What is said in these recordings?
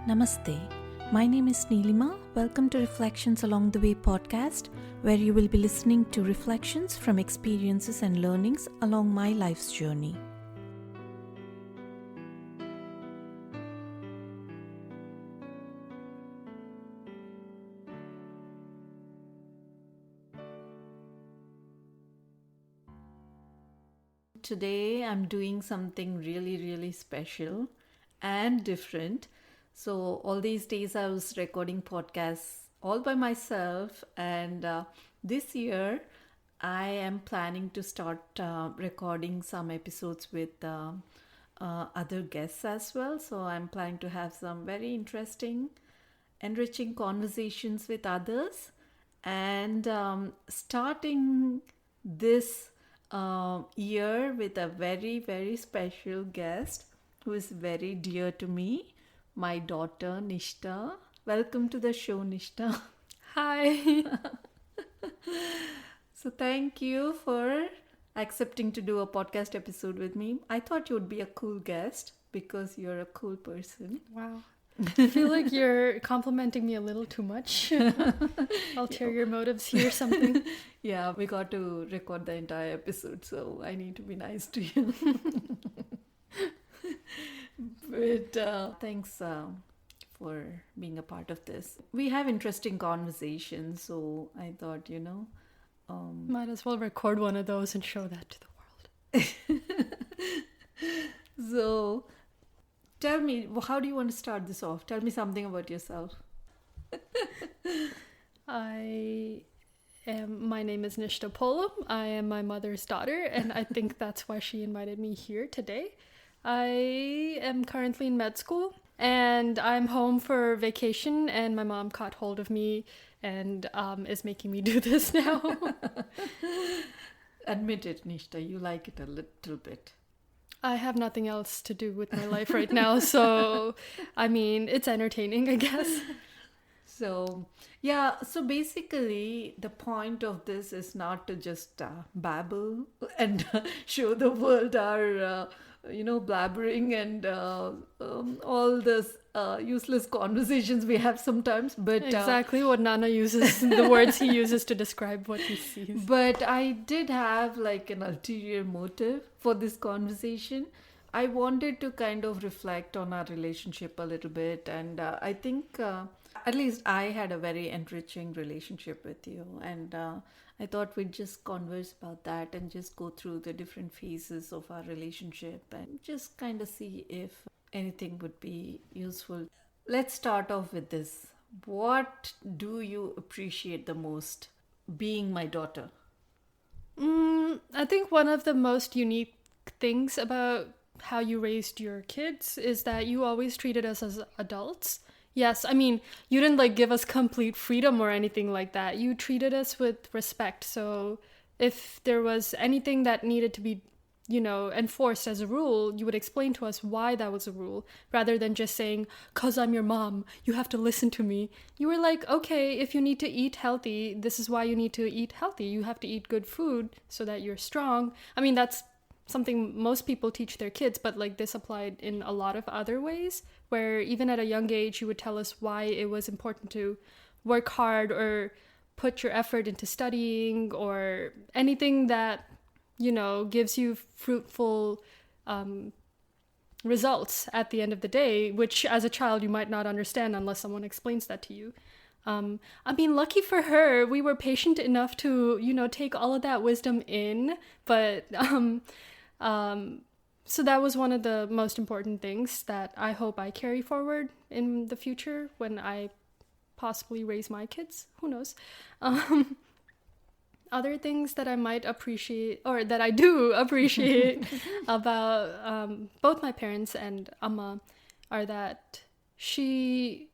Namaste. My name is Neelima. Welcome to Reflections Along the Way podcast, where you will be listening to reflections from experiences and learnings along my life's journey. Today I'm doing something really special and different. So all these days I was recording podcasts all by myself, and this year I am planning to start recording some episodes with other guests as well. So I'm planning to have some very interesting, enriching conversations with others, and starting this year with a very special guest who is very dear to me, my daughter Nishta. Welcome to the show, Nishta. Hi. So thank you for accepting to do a podcast episode with me. I thought you would be a cool guest because you're a cool person. Wow. I feel like you're complimenting me a little too much. Ulterior motives here, something. Yeah, we got to record the entire episode, so I need to be nice to you. But thanks for being a part of this. We have interesting conversations, so I thought, Might as well record one of those and show that to the world. So tell me, how do you want to start this off? Tell me something about yourself. My name is Nishta Polam. I am my mother's daughter, and I think that's why she invited me here today. I am currently in med school, and I'm home for vacation, and my mom caught hold of me and is making me do this now. Admit it, Nishta, you like it a little bit. I have nothing else to do with my life right now, so I mean, it's entertaining, I guess. So basically the point of this is not to just babble and show the world our blabbering and all this useless conversations we have sometimes, but exactly what Nana uses, the words he uses to describe what he sees. But I did have like an ulterior motive for this conversation. I wanted to kind of reflect on our relationship a little bit, and I think at least I had a very enriching relationship with you, and I thought we'd just converse about that and just go through the different phases of our relationship and just kind of see if anything would be useful. Let's start off with this. What do you appreciate the most being my daughter? I think one of the most unique things about how you raised your kids is that you always treated us as adults. Yes, I mean, you didn't give us complete freedom or anything like that. You treated us with respect. So if there was anything that needed to be, enforced as a rule, you would explain to us why that was a rule, rather than just saying, "'Cause I'm your mom, you have to listen to me." You were like, okay, if you need to eat healthy, this is why you need to eat healthy. You have to eat good food so that you're strong. I mean, that's something most people teach their kids, but this applied in a lot of other ways, where even at a young age you would tell us why it was important to work hard or put your effort into studying or anything that gives you fruitful results at the end of the day, which as a child you might not understand unless someone explains that to you. I mean, lucky for her, we were patient enough to take all of that wisdom in, but so that was one of the most important things that I hope I carry forward in the future when I possibly raise my kids. Who knows? Other things that I might appreciate, or that I do appreciate about both my parents and Amma, are that she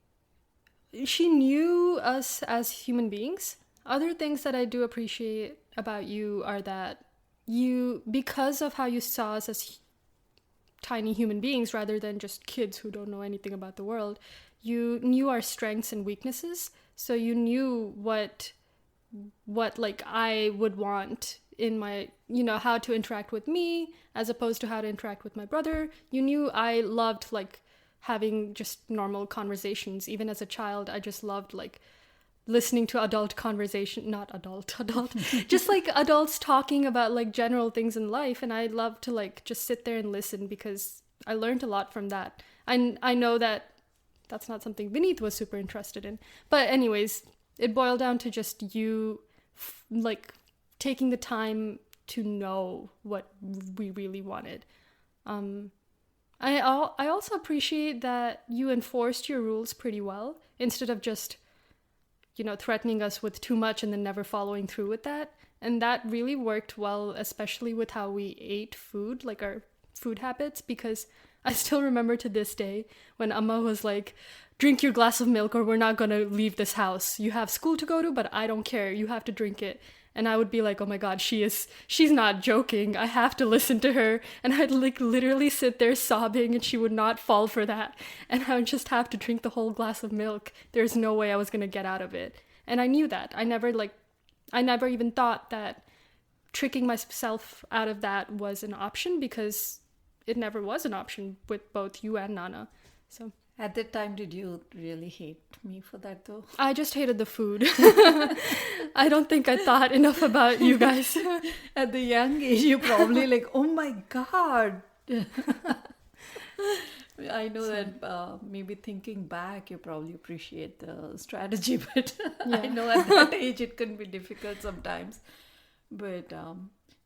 knew us as human beings. Other things that I do appreciate about you are that you, because of how you saw us as tiny human beings rather than just kids who don't know anything about the world, you knew our strengths and weaknesses. So you knew what I would want in my, how to interact with me as opposed to how to interact with my brother. You knew I loved having just normal conversations. Even as a child, I just loved like listening to adult conversation, not adult, just like adults talking about like general things in life. And I love to like just sit there and listen because I learned a lot from that. I know that that's not something Vineet was super interested in. But anyways, it boiled down to just you like taking the time to know what we really wanted. I also appreciate that you enforced your rules pretty well instead of just, threatening us with too much and then never following through with that. And that really worked well, especially with how we ate food, like our food habits, because I still remember to this day when Amma was like, drink your glass of milk or we're not going to leave this house. You have school to go to, but I don't care. You have to drink it. And I would be like, oh my God, she's not joking. I have to listen to her. And I'd like literally sit there sobbing and she would not fall for that. And I would just have to drink the whole glass of milk. There's no way I was going to get out of it. And I knew that. I never even thought that tricking myself out of that was an option because it never was an option with both you and Nana. So at that time, did you really hate me for that though? I just hated the food. I don't think I thought enough about you guys. At the young age, you probably like, oh my God. I know that maybe thinking back, you probably appreciate the strategy, but I know at that age it can be difficult sometimes. But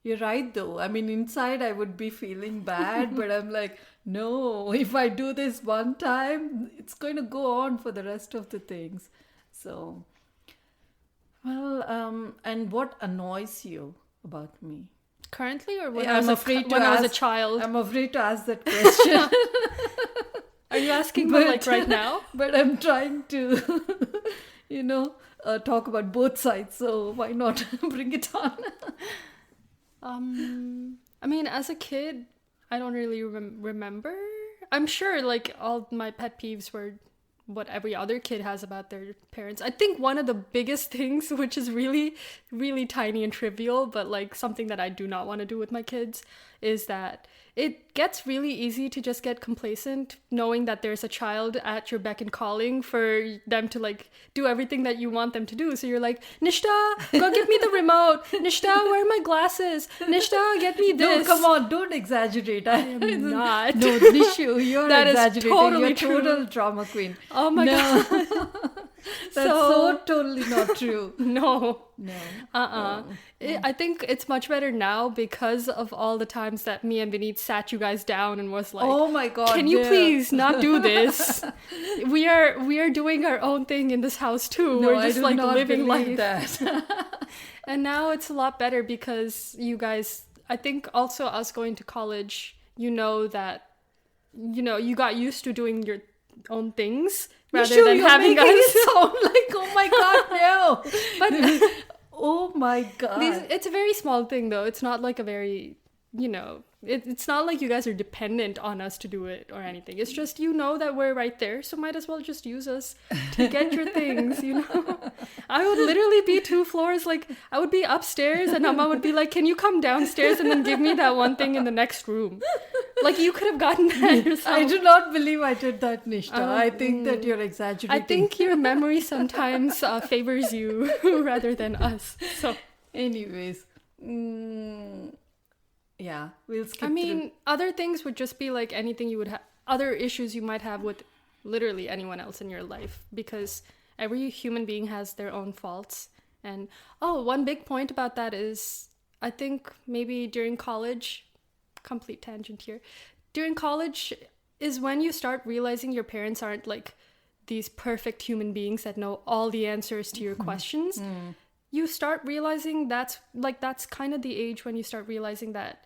you're right though. I mean, inside I would be feeling bad, but I'm like, no, if I do this one time, it's going to go on for the rest of the things. So, well, and what annoys you about me? Currently or when, Yeah, I was a child? I'm afraid to ask that question. Are you asking me like right now? But I'm trying to, talk about both sides. So why not bring it on? I mean, as a kid, I don't really remember. I'm sure like all my pet peeves were what every other kid has about their parents. I think one of the biggest things, which is really, really tiny and trivial, but like something that I do not want to do with my kids, is that it gets really easy to just get complacent knowing that there's a child at your beck and calling for them to like do everything that you want them to do. So you're like, Nishta, go get me the remote. Nishta, where are my glasses? Nishta, get me this. No, come on, don't exaggerate. I am not. No, Nishu, you're that exaggerating. Is totally you're true. Total drama queen. Oh my God. That's so totally not true. No. Oh. I think it's much better now because of all the times that me and Vineet sat you guys down and was like, oh my God, can you please not do this? we are doing our own thing in this house too. No, we're just I do like not living life. That. And now it's a lot better because you guys, I think also us going to college, that you got used to doing your own things rather than having us sound like, oh my God, no. But oh my God. It's a very small thing though. It's not like a very, it's not like you guys are dependent on us to do it or anything. It's just that we're right there, so might as well just use us to get your things, I would literally be 2 floors, like I would be upstairs and Amma would be like, can you come downstairs and then give me that one thing in the next room? Like you could have gotten that yourself. I do not believe I did that, Nishta. I think that you're exaggerating. I think your memory sometimes favors you rather than us. So anyways, yeah, we'll skip through. Other things would just be like anything you would have, other issues you might have with literally anyone else in your life, because every human being has their own faults. And one big point about that is, I think maybe during college, complete tangent here, during college is when you start realizing your parents aren't like these perfect human beings that know all the answers to your questions. You start realizing that's kind of the age when you start realizing that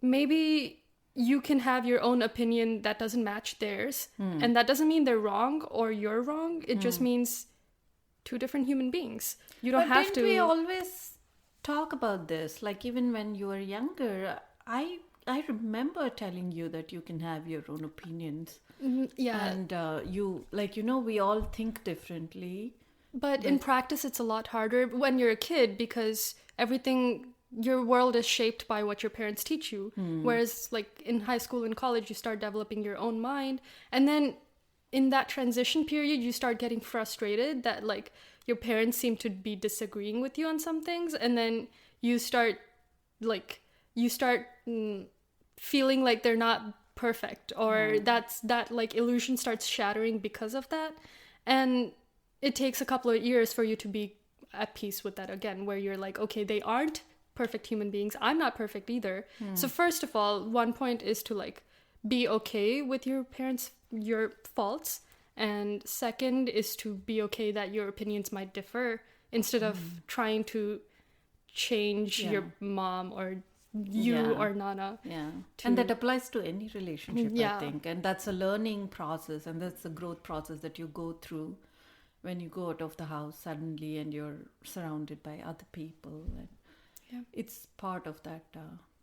maybe you can have your own opinion that doesn't match theirs. And that doesn't mean they're wrong or you're wrong. It just means 2 different human beings. You don't have to. But we always talk about this? Like even when you were younger, I remember telling you that you can have your own opinions. Yeah. And we all think differently. But in practice, it's a lot harder when you're a kid because everything your world is shaped by what your parents teach you. Whereas like in high school and college, you start developing your own mind. And then in that transition period, you start getting frustrated that like your parents seem to be disagreeing with you on some things. And then you start feeling like they're not perfect, or that like illusion starts shattering because of that. And it takes a couple of years for you to be at peace with that again, where you're like, okay, they aren't perfect human beings, I'm not perfect either. So first of all, one point is to like be okay with your parents, your faults, and second is to be okay that your opinions might differ, instead of trying to change your mom or you or Nana. And that applies to any relationship, Yeah. I think. And that's a learning process, and that's a growth process that you go through when you go out of the house suddenly and you're surrounded by other people. And it's part of that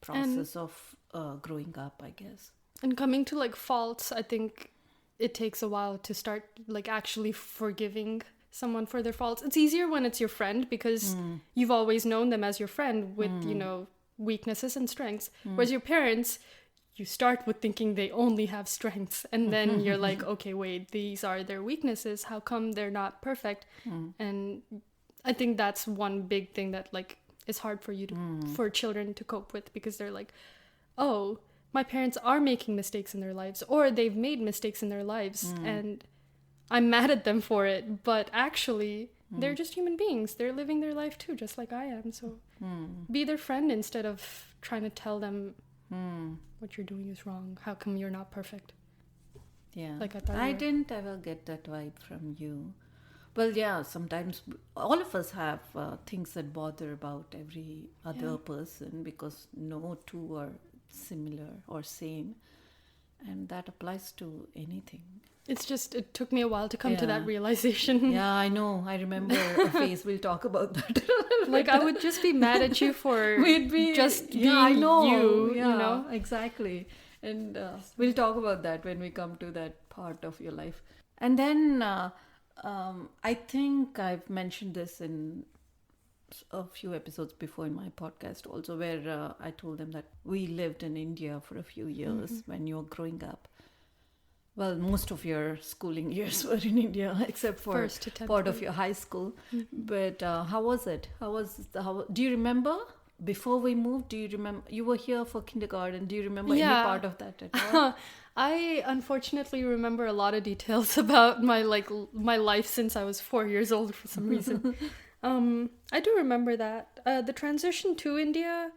process of growing up, I guess. And coming to like faults, I think it takes a while to start like actually forgiving someone for their faults. It's easier when it's your friend, because you've always known them as your friend with, you know, weaknesses and strengths. Whereas your parents, you start with thinking they only have strengths, and then you're like, okay, wait, these are their weaknesses, how come they're not perfect? And I think that's one big thing that like is hard for you to for children to cope with, because they're like, oh, my parents are making mistakes in their lives, or they've made mistakes in their lives, and I'm mad at them for it, but actually they're just human beings. They're living their life too, just like I am. So be their friend instead of trying to tell them what you're doing is wrong. How come you're not perfect? Yeah. Like I thought I you were. didn't ever get that vibe from you. Well, yeah, sometimes all of us have things that bother about every other person, because no two are similar or same. And that applies to anything. It's just, it took me a while to come to Yeah. that realization. Yeah, I know. I remember a phase. We'll talk about that. Like I would just be mad at you for We'd be just being I know. you, Yeah, you know? exactly. And we'll talk about that when we come to that part of your life. And then I think I've mentioned this in a few episodes before in my podcast also, where I told them that we lived in India for a few years when you were growing up. Well, most of your schooling years were in India, except for First to 10th part of grade. your high school. But how was it? Do you remember before we moved? Do you remember you were here for kindergarten? Do you remember any Yeah. part of that at all? I unfortunately remember a lot of details about my life since I was 4 years old for some reason. I do remember that. The transition to India,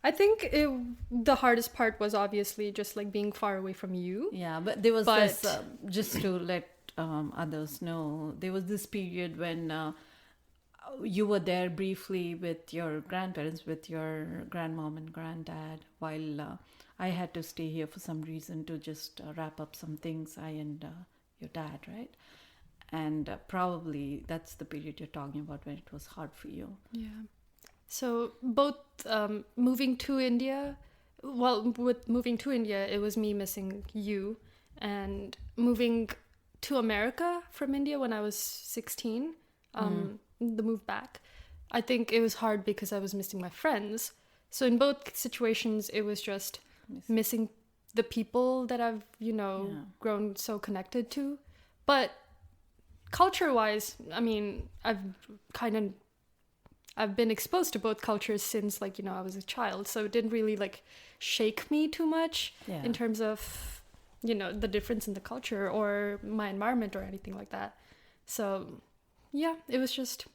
I think the hardest part was obviously just like being far away from you. Yeah, but there was But- this, just to let others know, there was this period when you were there briefly with your grandparents, with your grandmom and granddad, while I had to stay here for some reason to just wrap up some things, I and your dad, right? And probably that's the period you're talking about when it was hard for you. Yeah. So both moving to India, well, with moving to India, it was me missing you, and moving to America from India when I was 16, the move back, I think it was hard because I was missing my friends. So in both situations, it was just missing the people that I've, grown so connected to. But culture-wise, I mean, I've been exposed to both cultures since, I was a child. So it didn't really, shake me too much in terms of, the difference in the culture or my environment or anything like that. So, yeah, it was just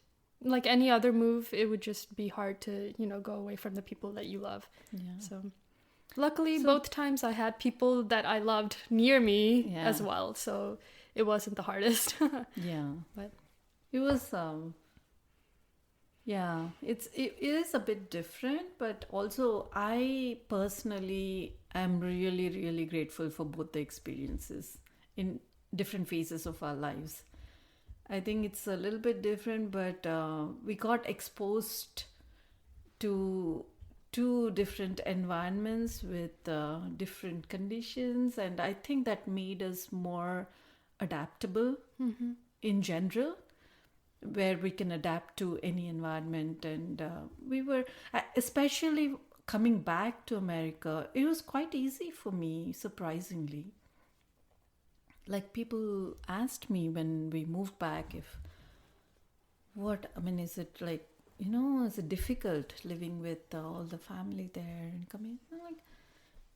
like any other move. It would just be hard to, go away from the people that you love. Yeah. So, luckily, both times I had people that I loved near me as Yeah. well. So it wasn't the hardest. Yeah. But It was, it is a bit different, but also I personally am really, really grateful for both the experiences in different phases of our lives. I think it's a little bit different, but we got exposed to two different environments with different conditions, and I think that made us more adaptable in general. where we can adapt to any environment. And we were, especially coming back to America, it was quite easy for me, surprisingly. Like people asked me when we moved back if what I mean, is it like, is it difficult living with all the family there and coming? I'm like,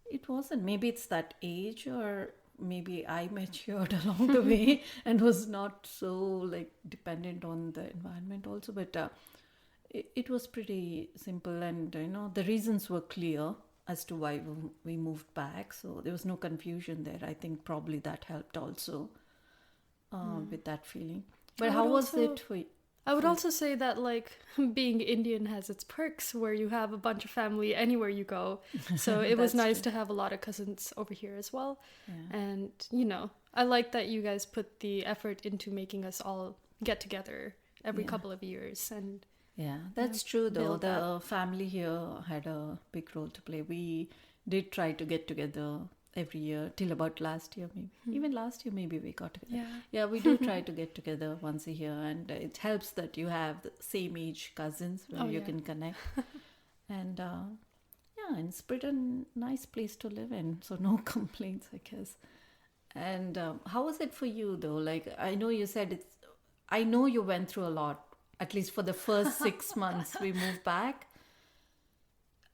it wasn't. Maybe it's that age, or maybe I matured along the way and was not so like dependent on the environment also. But it was pretty simple, and the reasons were clear as to why we moved back. So there was no confusion there. I think probably that helped also with that feeling. But how was it for you? I would also say that like being Indian has its perks where you have a bunch of family anywhere you go. So it was nice to have a lot of cousins over here as well. Yeah. And, I like that you guys put the effort into making us all get together every couple of years. And yeah, that's true though. The family here had a big role to play. We did try to get together every year till about last year, maybe even last year maybe we got together. Yeah, we do try to get together once a year, and it helps that you have the same age cousins where you can connect. And and it's pretty nice place to live in, so no complaints, I guess. And how was it for you though? Like, I know you said I know you went through a lot, at least for the first 6 months we moved back.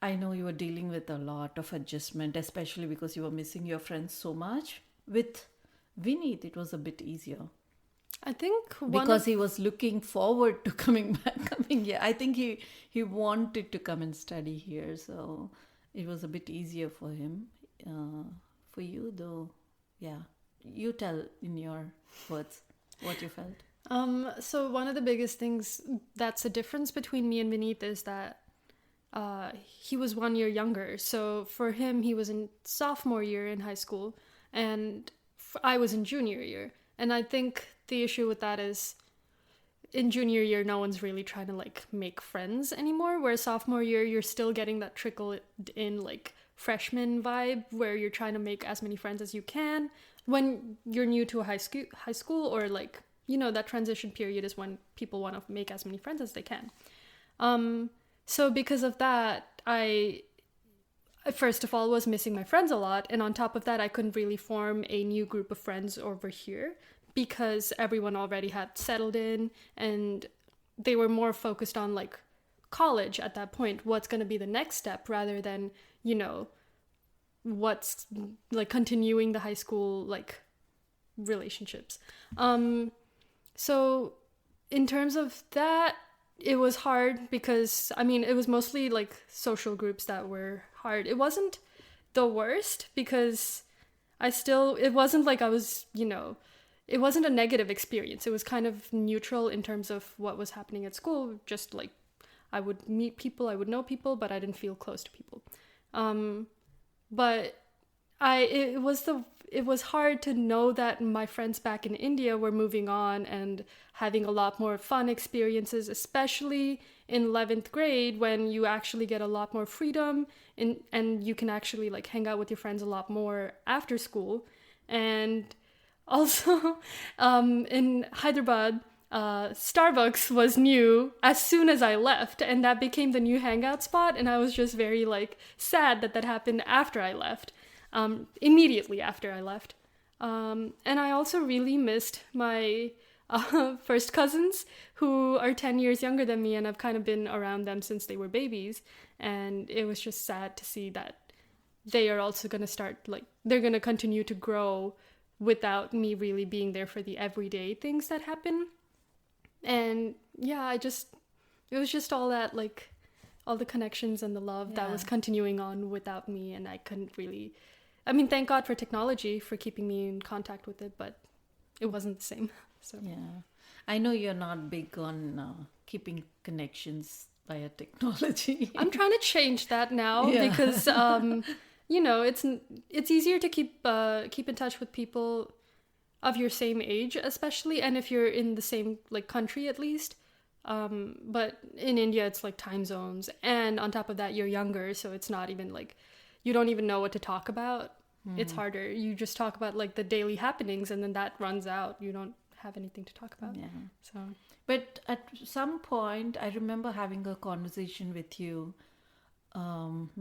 I know you were dealing with a lot of adjustment, especially because you were missing your friends so much. With Vineet, it was a bit easier. I think because he was looking forward to coming back, here. I think he wanted to come and study here, so it was a bit easier for him. For you, though, yeah, you tell in your words what you felt. So one of the biggest things that's a difference between me and Vineet is that he was 1 year younger. So for him, he was in sophomore year in high school, and I was in junior year. And I think the issue with that is in junior year, no one's really trying to like make friends anymore. Whereas sophomore year, you're still getting that trickle in like freshman vibe where you're trying to make as many friends as you can. When you're new to a high school or like, that transition period is when people want to make as many friends as they can. So because of that, I, first of all, was missing my friends a lot. And on top of that, I couldn't really form a new group of friends over here because everyone already had settled in and they were more focused on like college at that point. What's going to be the next step rather than, what's like continuing the high school like relationships. So in terms of that, it was hard because, it was mostly like social groups that were hard. It wasn't the worst because it wasn't like I was, it wasn't a negative experience. It was kind of neutral in terms of what was happening at school. Just like I would meet people, I would know people, but I didn't feel close to people. But it was hard to know that my friends back in India were moving on and having a lot more fun experiences, especially in 11th grade when you actually get a lot more freedom and you can actually like hang out with your friends a lot more after school. And also in Hyderabad, Starbucks was new as soon as I left, and that became the new hangout spot, and I was just very like sad that happened after I left. Immediately after I left. And I also really missed my first cousins who are 10 years younger than me, and I've kind of been around them since they were babies. And it was just sad to see that they are also going to start, like, they're going to continue to grow without me really being there for the everyday things that happen. And yeah, it was just all that, like, all the connections and the love that was continuing on without me, and I couldn't really... thank God for technology for keeping me in contact with it, but it wasn't the same. So yeah, I know you're not big on keeping connections via technology. I'm trying to change that now because it's easier to keep in touch with people of your same age, especially, and if you're in the same like country at least. But in India, it's like time zones, and on top of that, you're younger, so it's not even like you don't even know what to talk about. It's harder. You just talk about like the daily happenings, and then that runs out. You don't have anything to talk about. Yeah. So But at some point, I remember having a conversation with you.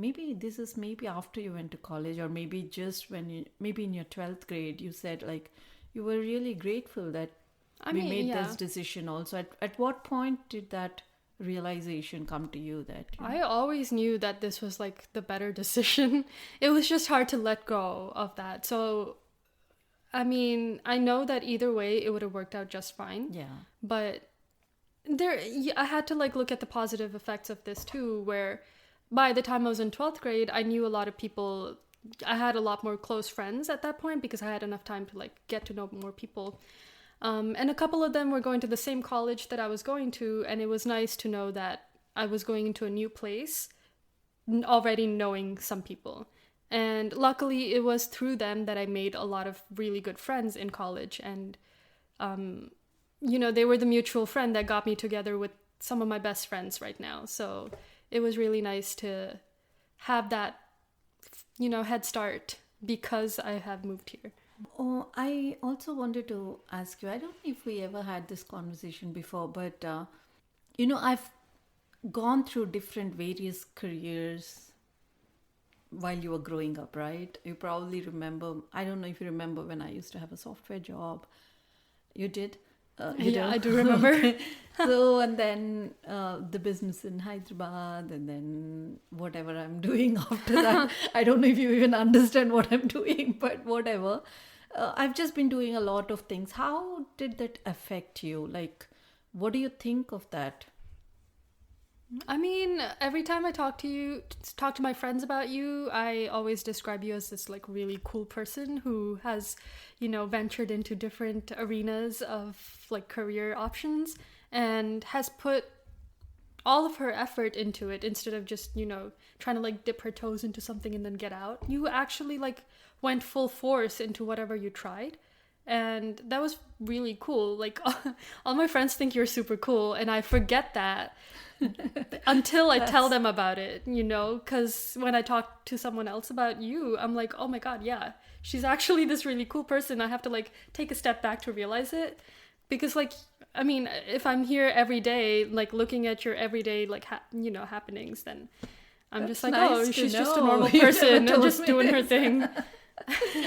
Maybe this is maybe after you went to college, or maybe just when you, maybe in your 12th grade, you said like you were really grateful that I we mean, made yeah. this decision also. At what point did that realization come to you that, I always knew that this was like the better decision. It was just hard to let go of that. So, I mean, I know that either way it would have worked out just fine. yeah. But I had to like look at the positive effects of this too, where by the time I was in 12th grade, I knew a lot of people. I had a lot more close friends at that point because I had enough time to like get to know more people. And a couple of them were going to the same college that I was going to, and it was nice to know that I was going into a new place already knowing some people. And luckily, it was through them that I made a lot of really good friends in college. And, they were the mutual friend that got me together with some of my best friends right now. So it was really nice to have that, head start because I have moved here. Oh, I also wanted to ask you, I don't know if we ever had this conversation before, but, I've gone through different various careers while you were growing up, right? You probably remember, I don't know if you remember when I used to have a software job. You did? You Yeah, do? I do remember. Okay. So, and then the business in Hyderabad, and then whatever I'm doing after that. I don't know if you even understand what I'm doing, but whatever. I've just been doing a lot of things. How did that affect you? Like, what do you think of that? I mean, every time I talk to my friends about you, I always describe you as this like really cool person who has, ventured into different arenas of like career options and has put all of her effort into it instead of just, trying to like dip her toes into something and then get out. You actually like went full force into whatever you tried. And that was really cool. Like all my friends think you're super cool and I forget that until I tell them about it, because when I talk to someone else about you, I'm like, oh my God, yeah, she's actually this really cool person. I have to like take a step back to realize it because like, I mean, if I'm here every day, like looking at your everyday, like, happenings, then I'm That's just like, nice oh, to she's just a know. normal You never person and told just me doing her this. thing.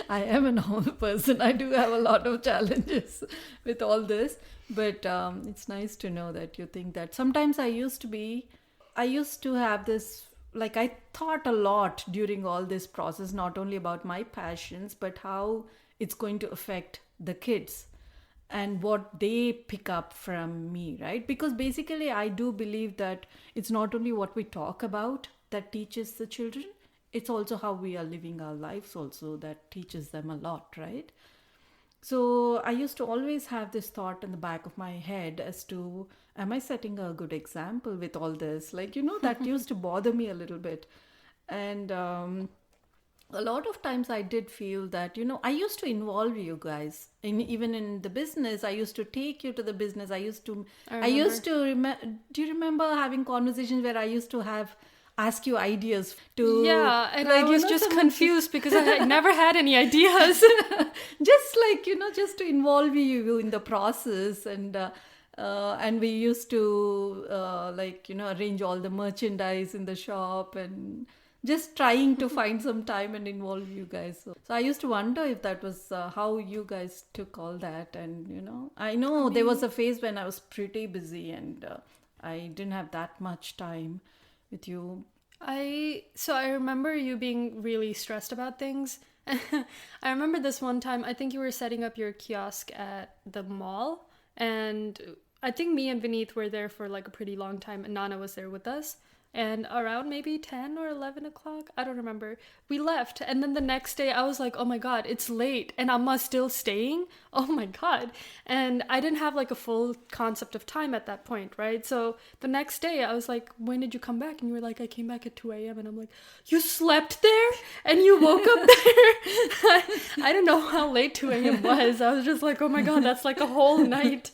I am a normal person. I do have a lot of challenges with all this, but it's nice to know that you think that. Sometimes I used to have this, like I thought a lot during all this process, not only about my passions, but how it's going to affect the kids and what they pick up from me, right? Because basically, I do believe that it's not only what we talk about that teaches the children, it's also how we are living our lives also that teaches them a lot, right? So I used to always have this thought in the back of my head as to, am I setting a good example with all this? Like, that used to bother me a little bit. And a lot of times I did feel that, I used to involve you guys even in the business. I used to take you to the business. I used to do you remember having conversations where I used to ask you ideas to, Yeah, and like, I was just confused because I had never had any ideas. just like, just to involve you in the process. And we used to arrange all the merchandise in the shop and just trying to find some time and involve you guys. So I used to wonder if that was how you guys took all that. And I know there was a phase when I was pretty busy and I didn't have that much time with you. I remember you being really stressed about things. I remember this one time, I think you were setting up your kiosk at the mall, and I think me and Vineet were there for like a pretty long time, and Nana was there with us. And around maybe 10 or 11 o'clock, I don't remember, we left. And then the next day I was like, oh my God, it's late and Amma's still staying? Oh my God. And I didn't have like a full concept of time at that point, right? So the next day I was like, when did you come back? And you were like, I came back at 2 a.m. And I'm like, you slept there? And you woke up there? I don't know how late 2 a.m. was. I was just like, oh my God, that's like a whole night.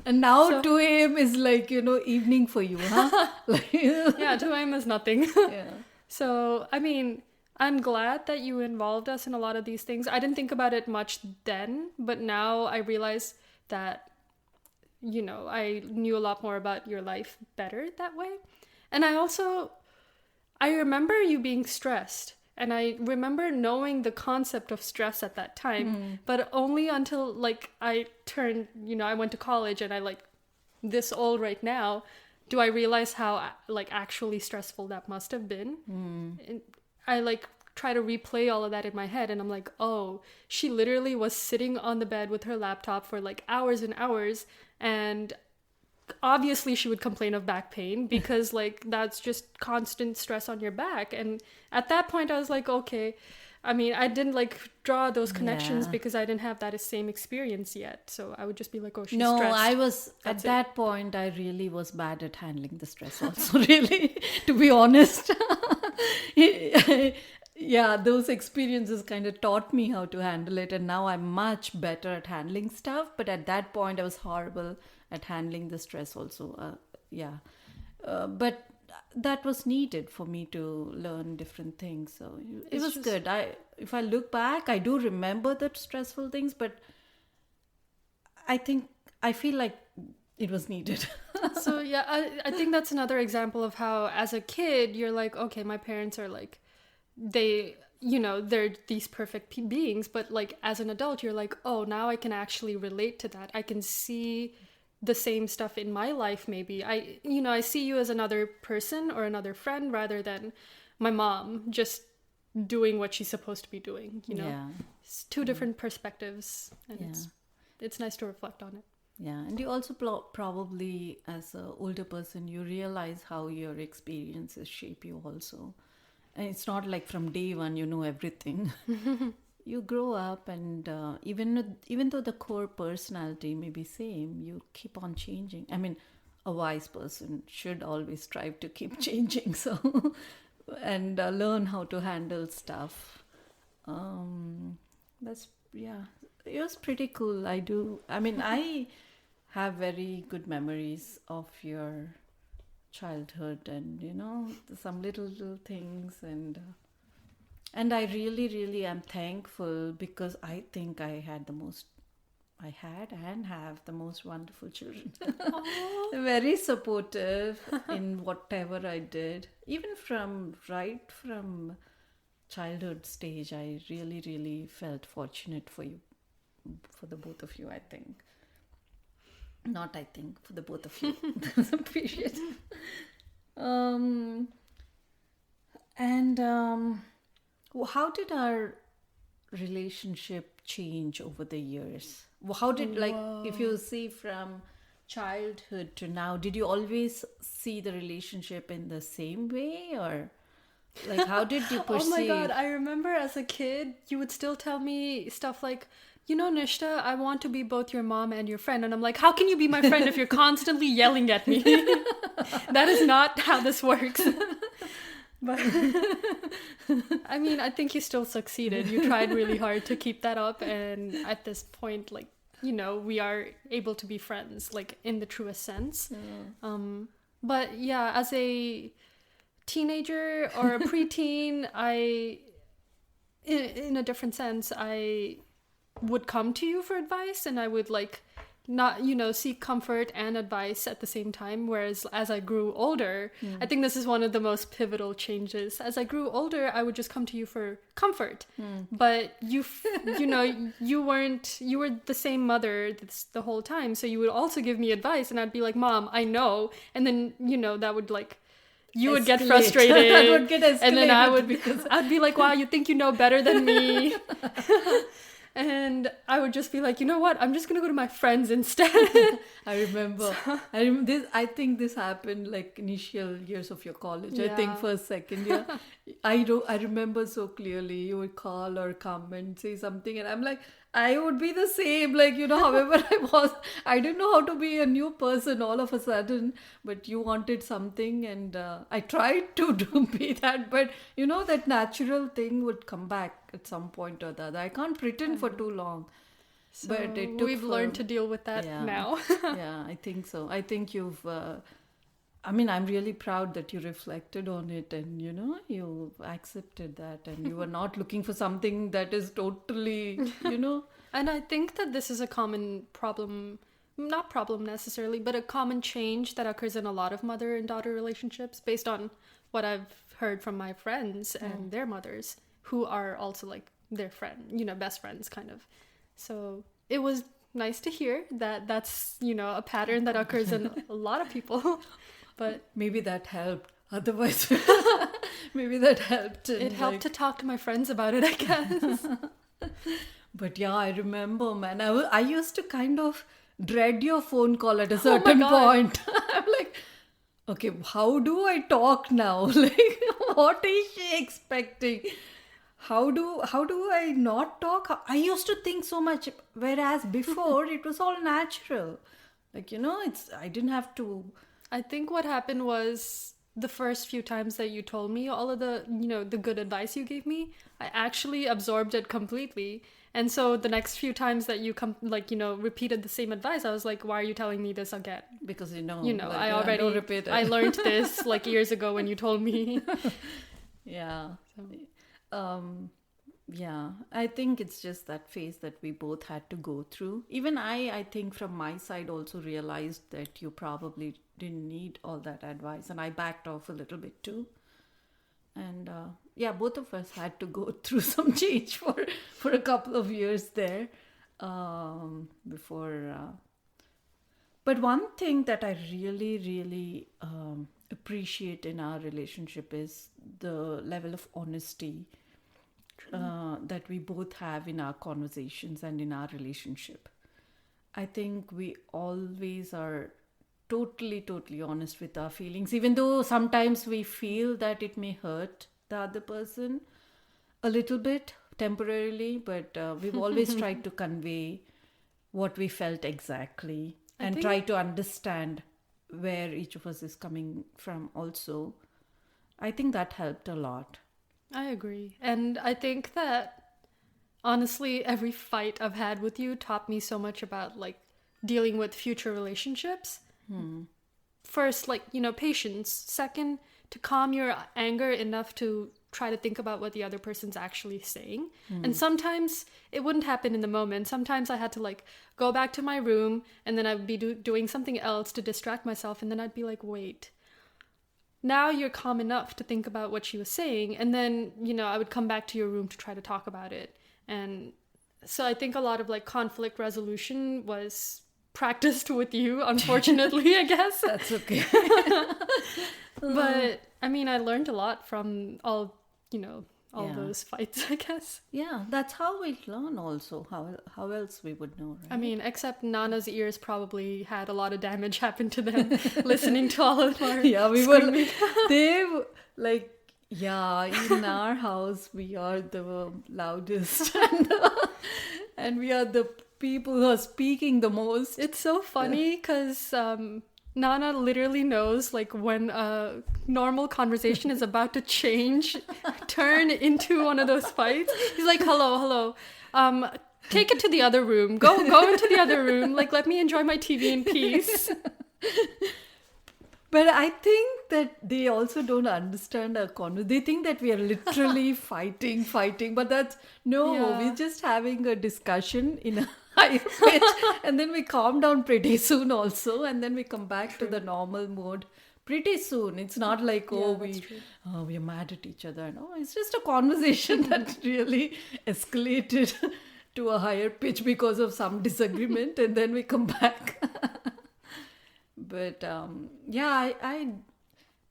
And now 2 a.m. is like, evening for you, huh? Yeah, 2 a.m. is nothing. Yeah. So, I mean, I'm glad that you involved us in a lot of these things. I didn't think about it much then, but now I realize that, I knew a lot more about your life better that way. And I remember you being stressed. And I remember knowing the concept of stress at that time, but only until like I turned, I went to college and I like this old right now, do I realize how like actually stressful that must have been. And I like try to replay all of that in my head and I'm like, oh, she literally was sitting on the bed with her laptop for like hours and hours, and obviously she would complain of back pain because like that's just constant stress on your back. And at that point I was like, okay, I mean, I didn't like draw those connections because I didn't have that same experience yet, so I would just be like, oh, she's stressed. I was That's at that point I really was bad at handling the stress also. Really, to be honest. Yeah, those experiences kind of taught me how to handle it, and now I'm much better at handling stuff. But at that point I was horrible at handling the stress also. But that was needed for me to learn different things, so it It's was just- good. If I look back, I do remember the stressful things, but I feel like it was needed. So yeah, I think that's another example of how as a kid you're like, okay, my parents are like, they're these perfect beings, but like as an adult you're like, oh, now I can actually relate to that. I can see the same stuff in my life. Maybe I see you as another person or another friend rather than my mom just doing what she's supposed to be doing. Yeah. It's two different perspectives, and Yeah. it's nice to reflect on it. Yeah, and you also probably, as an older person, you realize how your experiences shape you also. And it's not like from day one you know everything. You grow up, and even though the core personality may be same, you keep on changing. I mean, a wise person should always strive to keep changing. So, and learn how to handle stuff. That's yeah. It was pretty cool. I mean, I have very good memories of your childhood, and some little things, and I really am thankful because I think I had and have the most wonderful children. Very supportive in whatever I did, even right from childhood stage. I really felt fortunate for the both of you, I think. Not I think, for the both of you. There's a period. Um, and how did our relationship change over the years? How did, like, if you see from childhood to now, did you always see the relationship in the same way, or like how did you perceive? Oh my god, I remember as a kid, you would still tell me stuff like, Nishta, I want to be both your mom and your friend. And I'm like, how can you be my friend if you're constantly yelling at me? That is not how this works. But I mean, I think you still succeeded. You tried really hard to keep that up. And at this point, like, we are able to be friends, like in the truest sense. Yeah. But yeah, as a teenager or a preteen, in a different sense, I would come to you for advice, and I would like not seek comfort and advice at the same time. Whereas as I grew older, I think this is one of the most pivotal changes. As I grew older, I would just come to you for comfort, but you were the same mother the whole time, so you would also give me advice, and I'd be like, Mom, I know, and then that would like you would get Escalate. frustrated. That would get escalated, and then I'd be like, wow, you think you know better than me. And I would just be like, you know what? I'm just going to go to my friends instead. I remember. This. I think this happened like initial years of your college. I think Yeah. first, second year. I remember so clearly. You would call or come and say something, and I'm like, I would be the same. Like, however I was, I didn't know how to be a new person all of a sudden. But you wanted something, and I tried to be that. But that natural thing would come back at some point or the other. I can't pretend for too long. So But it took we've learned to deal with that Yeah. now. Yeah, I think so. I think you've I mean, I'm really proud that you reflected on it and, you accepted that and you were not looking for something that is totally. And I think that this is a common problem, not problem necessarily, but a common change that occurs in a lot of mother and daughter relationships based on what I've heard from my friends and their mothers who are also like their friend, best friends kind of. So it was nice to hear that that's, a pattern that occurs in a lot of people. But maybe that helped. Otherwise, maybe that helped. It helped to talk to my friends about it, I guess. But yeah, I remember, man. I used to kind of dread your phone call at a certain point. I'm like, okay, how do I talk now? Like, what is she expecting? How do I not talk? I used to think so much, whereas before it was all natural. Like, I didn't have to. I think what happened was the first few times that you told me all of the, the good advice you gave me, I actually absorbed it completely. And so the next few times that you repeated the same advice, I was like, why are you telling me this again? Because, don't repeat it. I learned this like years ago when you told me. Yeah. Yeah, I think it's just that phase that we both had to go through. Even I think from my side also realized that you probably didn't need all that advice. And I backed off a little bit too. And yeah, both of us had to go through some change for a couple of years there before. But one thing that I really, really appreciate in our relationship is the level of honesty that we both have in our conversations and in our relationship. I think we always are totally, totally honest with our feelings, even though sometimes we feel that it may hurt the other person a little bit temporarily, but we've always tried to convey what we felt exactly and try to understand where each of us is coming from also. I think that helped a lot. I agree. And I think that honestly, every fight I've had with you taught me so much about like dealing with future relationships. First, patience. Second, to calm your anger enough to try to think about what the other person's actually saying. And sometimes it wouldn't happen in the moment. Sometimes I had to go back to my room and then I'd be doing something else to distract myself. And then I'd be like, wait, now you're calm enough to think about what she was saying. And then, I would come back to your room to try to talk about it. And so I think a lot of conflict resolution was practiced with you, unfortunately, I guess. That's okay. But I mean, I learned a lot from all those fights, I guess. Yeah, that's how we learn also. How else we would know, right? I mean, except Nana's ears probably had a lot of damage happen to them listening to all of our screaming. In our house, we are the loudest and we are the people who are speaking the most. It's so funny because Nana literally knows when a normal conversation is about to turn into one of those fights. He's like, hello, take it to the other room. Go into the other room. Let me enjoy my TV in peace. But I think that they also don't understand our conversation. They think that we are literally fighting. But we're just having a discussion in a higher pitch. And then we calm down pretty soon also. And then we come back to the normal mode pretty soon. It's not like, we are mad at each other. No, it's just a conversation that really escalated to a higher pitch because of some disagreement. And then we come back. But I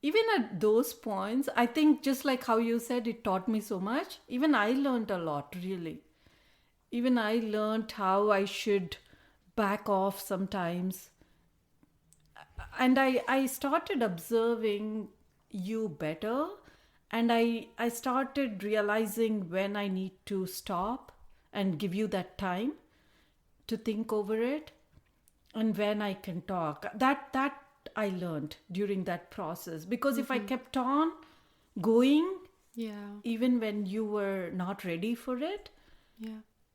even at those points, I think just like how you said, it taught me so much. Even I learned a lot, really. Even I learned how I should back off sometimes. And I started observing you better. And I started realizing when I need to stop and give you that time to think over it. And when I can talk, that I learned during that process. Because if I kept on going, even when you were not ready for it,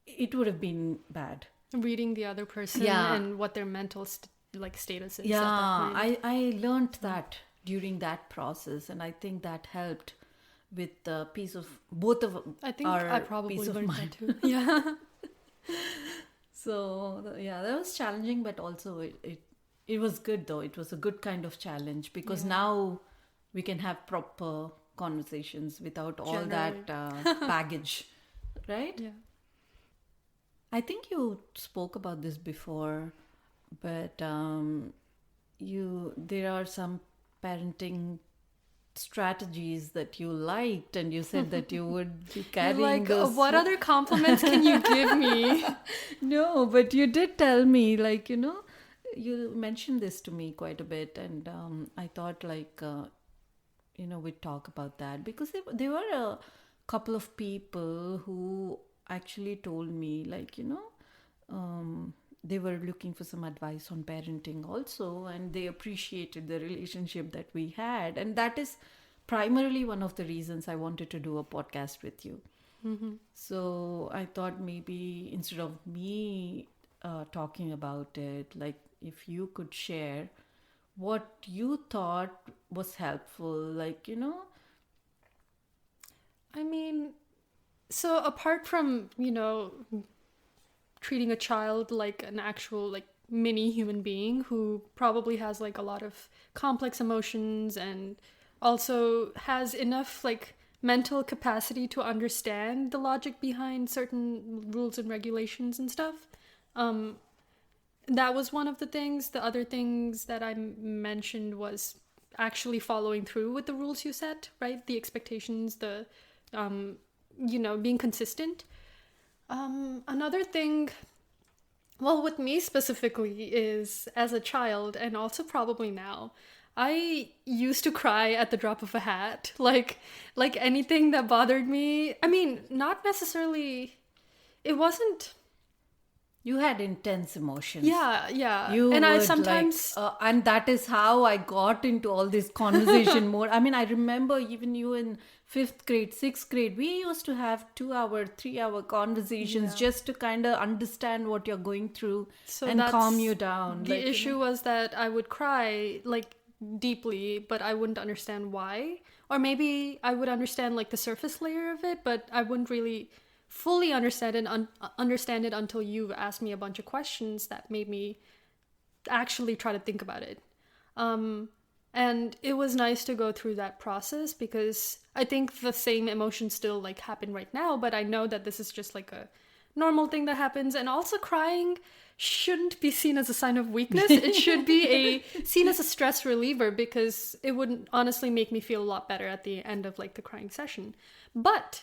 it would have been bad. Reading the other person and what their mental status is. Yeah, I learned that during that process, and I think that helped with the peace of both of I think our I probably peace of learned mind. that too. Yeah. So yeah, that was challenging, but also it was good though. It was a good kind of challenge because Yeah. now we can have proper conversations without all Generally. that baggage, right? Yeah. I think you spoke about this before, but there are some parenting strategies that you liked, and you said that you would be You're carrying like, those. what other compliments can you give me? No, but you did tell me, like, you mentioned this to me quite a bit, and I thought, like, we'd talk about that because there were a couple of people who actually told me, like, they were looking for some advice on parenting also, and they appreciated the relationship that we had. And that is primarily one of the reasons I wanted to do a podcast with you. So I thought maybe instead of me talking about it, like if you could share what you thought was helpful, like, I mean, so apart from, treating a child like an actual, like, mini human being who probably has, like, a lot of complex emotions and also has enough, like, mental capacity to understand the logic behind certain rules and regulations and stuff. Um, that was one of the things. The other things that I mentioned was actually following through with the rules you set, right? The expectations, um, being consistent. Another thing, well, with me specifically, is as a child and also probably now, I used to cry at the drop of a hat. Like anything that bothered me. I mean, not necessarily. It wasn't. you had intense emotions. Yeah, yeah. You And I would like, sometimes. and that is how I got into all this conversation mode. I mean, I remember even you in fifth grade, sixth grade, we used to have 2 hour, 3 hour conversations Yeah. just to kind of understand what you're going through So and calm that's you down. the Like, issue was that I would cry like deeply, but I wouldn't understand why. Or maybe I would understand like the surface layer of it, but I wouldn't really fully understand it until you asked me a bunch of questions that made me actually try to think about it. Um, and it was nice to go through that process because I think the same emotions still like happen right now, but I know that this is just like a normal thing that happens. And also crying shouldn't be seen as a sign of weakness. It should be seen as a stress reliever because it would honestly make me feel a lot better at the end of like the crying session. But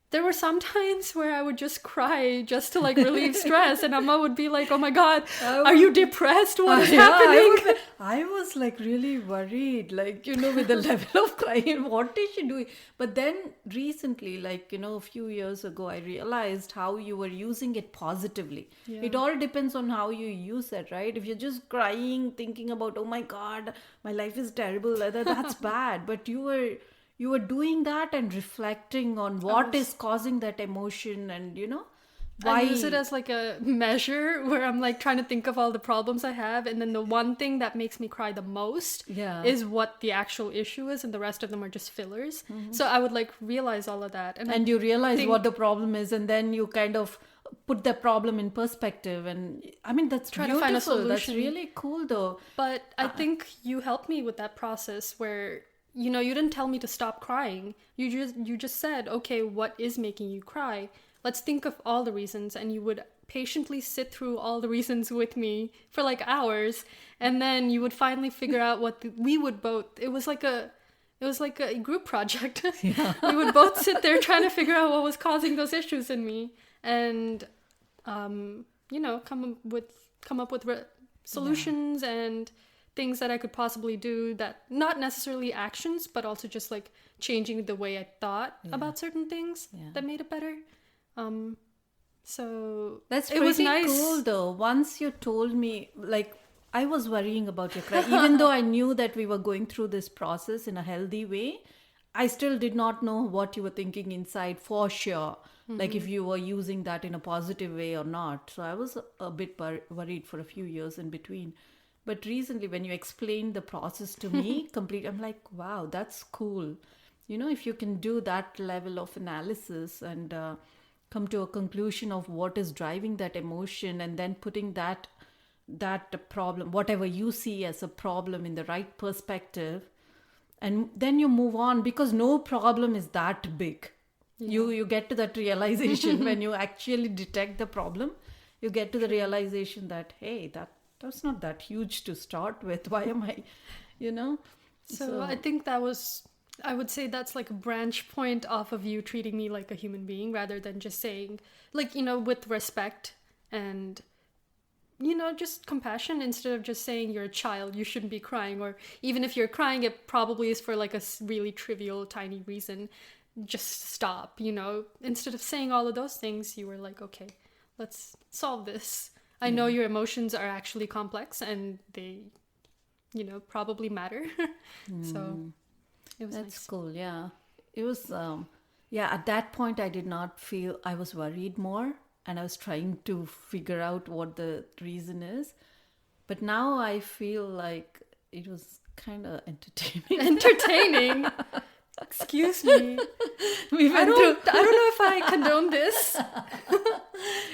there were some times where I would just cry just to like relieve stress, and Amma would be like, "Oh my God, are you depressed? What is happening?" I was like really worried, like, with the level of crying, what is she doing? But then recently, like, a few years ago, I realized how you were using it positively. Yeah. It all depends on how you use it, right? If you're just crying, thinking about, oh my God, my life is terrible, that's bad. But you were doing that and reflecting on what is causing that emotion, and I why. use it as like a measure where I'm like trying to think of all the problems I have, and then the one thing that makes me cry the most Yeah. is what the actual issue is, and the rest of them are just fillers. So I would like realize all of that, And you realize think- what the problem is, and then you kind of put the problem in perspective. And I mean, that's Try to beautiful. find a That's solution. really cool though. But I think you helped me with that process where you didn't tell me to stop crying. You just said, "Okay, what is making you cry? Let's think of all the reasons." And you would patiently sit through all the reasons with me for like hours, and then you would finally figure out what we would both. It was like a group project. We would both sit there trying to figure out what was causing those issues in me, and come up with solutions and things that I could possibly do, that not necessarily actions, but also just like changing the way I thought about certain things that made it better. So That's it was pretty nice. cool though. Once you told me, like, I was worrying about your cry, even though I knew that we were going through this process in a healthy way. I still did not know what you were thinking inside for sure. Like if you were using that in a positive way or not. So I was a bit worried for a few years in between. But recently, when you explained the process to me I'm like, wow, that's cool. If you can do that level of analysis and come to a conclusion of what is driving that emotion, and then putting that problem, whatever you see as a problem, in the right perspective, and then you move on, because no problem is that big. You get to that realization when you actually detect the problem. You get to the realization that, hey, that's not that huge to start with. Why am I, you know? So I think I would say that's like a branch point off of you treating me like a human being, rather than just saying, like, with respect and, just compassion, instead of just saying you're a child, you shouldn't be crying. Or even if you're crying, it probably is for like a really trivial, tiny reason. Just stop, Instead of saying all of those things, you were like, okay, let's solve this. I know your emotions are actually complex, and they, probably matter. So it was That's nice. cool. Yeah. It was, at that point, I did not feel, I was worried more, and I was trying to figure out what the reason is. But now I feel like it was kind of entertaining. Entertaining. Excuse me. We I went through. don't know if I condone this.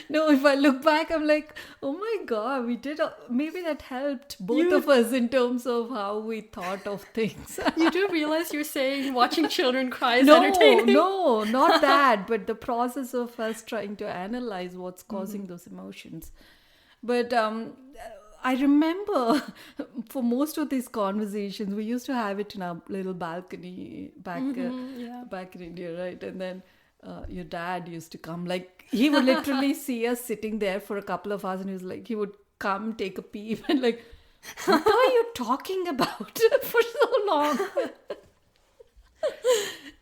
No, if I look back, I'm like, oh my God, we did. Maybe that helped both of us in terms of how we thought of things. You do realize you're saying watching children cry is No, entertaining? no, not that, but the process of us trying to analyze what's causing those emotions. But I remember for most of these conversations, we used to have it in our little balcony back in India, right? And then your dad used to come, like, he would literally see us sitting there for a couple of hours, and he would come, take a peep, and like, what are you talking about for so long?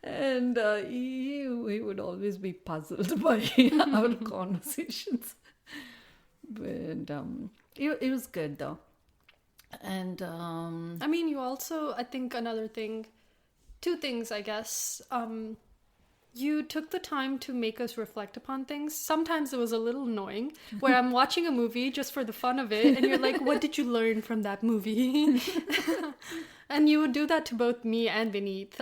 And he would always be puzzled by our conversations. But it was good though. And I mean, you also, I think two things, I guess. You took the time to make us reflect upon things. Sometimes it was a little annoying, where I'm watching a movie just for the fun of it, and you're like, what did you learn from that movie? And you would do that to both me and Vineet.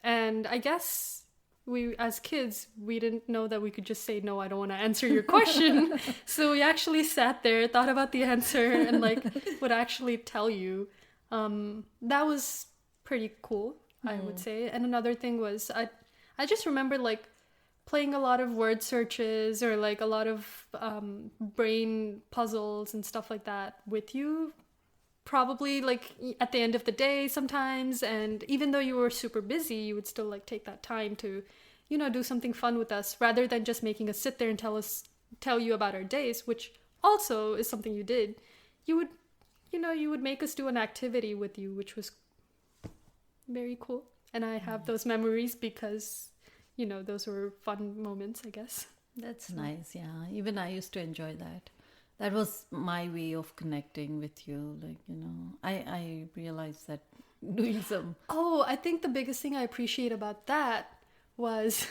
And I guess we, as kids, we didn't know that we could just say, no, I don't want to answer your question. So we actually sat there, thought about the answer, and like would actually tell you. That was pretty cool, I would say. And another thing was, I just remember like playing a lot of word searches, or like a lot of brain puzzles and stuff like that with you. Probably like at the end of the day sometimes, and even though you were super busy, you would still like take that time to, do something fun with us, rather than just making us sit there and tell you about our days, which also is something you did. You would make us do an activity with you, which was very cool. And I have those memories because, those were fun moments, I guess. that's nice. Yeah, even I used to enjoy that. That was my way of connecting with you. Like, I realized that doing some. Oh, I think the biggest thing I appreciate about that was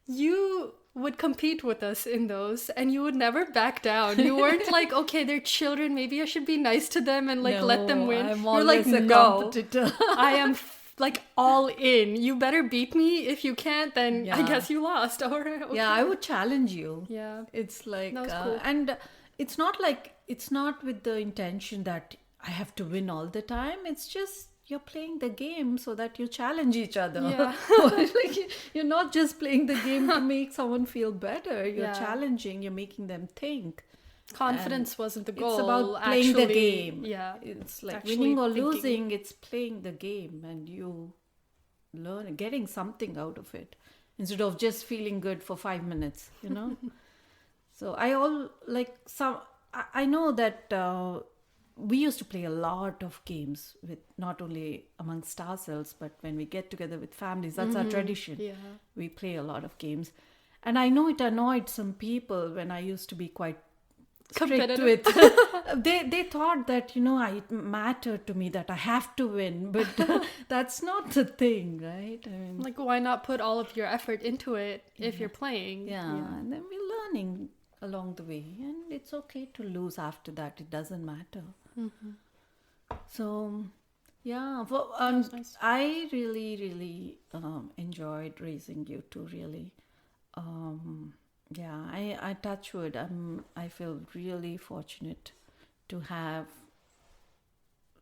you would compete with us in those, and you would never back down. You weren't like, okay, they're children, maybe I should be nice to them and like let them win. I'm You're like, always a no, competitor. I am like all in. You better beat me. If you can't, then I Yeah. guess you lost. All right. Okay. Yeah, I would challenge you. Yeah. It's like, That was cool. and it's not with the intention that I have to win all the time. It's just you're playing the game so that you challenge each other. Yeah. Like, you're not just playing the game to make someone feel better. You're Yeah. challenging, you're making them think. Confidence wasn't the goal. It's about playing the actually, game. Yeah. It's like Actually winning or thinking. losing, it's playing the game, and you learn, getting something out of it instead of just feeling good for 5 minutes, So I know that we used to play a lot of games with, not only amongst ourselves, but when we get together with families, that's our tradition. Yeah. We play a lot of games. And I know it annoyed some people when I used to be quite strict with. They thought that, it mattered to me that I have to win, but that's not the thing, right? I mean, Like, why not put all of your effort into it if you're playing? yeah, and then we're learning along the way, and it's okay to lose after that. It doesn't matter. So, yeah, was nice. I really, really enjoyed raising you two, really. Um, yeah, I touch wood. I feel really fortunate to have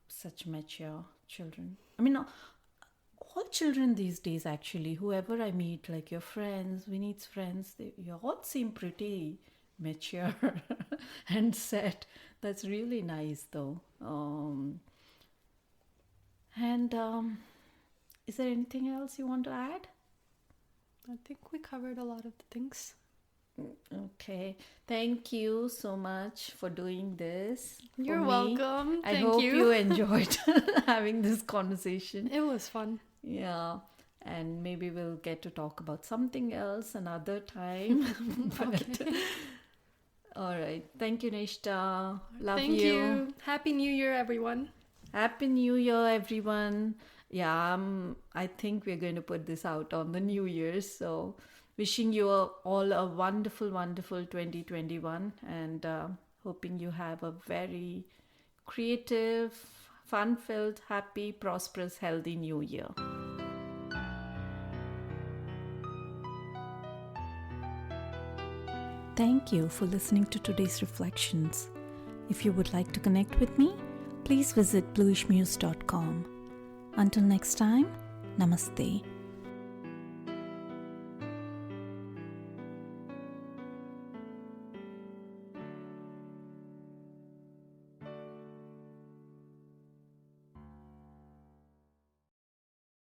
such mature children. I mean, all children these days, actually, whoever I meet, like your friends, Vinny's friends, you all seem pretty mature and set. That's really nice, though. And is there anything else you want to add? I think we covered a lot of the things. Okay. Thank you so much for doing this. for You're me. welcome. I Thank hope you. you enjoyed having this conversation. It was fun. Yeah. And maybe we'll get to talk about something else another time. But, all right. Thank you, Nishta. Love Thank you. Happy New Year, everyone. Happy New Year, everyone. Yeah, I think we're going to put this out on the New Year's. So, wishing you all a wonderful, wonderful 2021 and hoping you have a very creative, fun filled, happy, prosperous, healthy New Year. Thank you for listening to today's reflections. If you would like to connect with me, please visit bluishmuse.com. Until next time, namaste.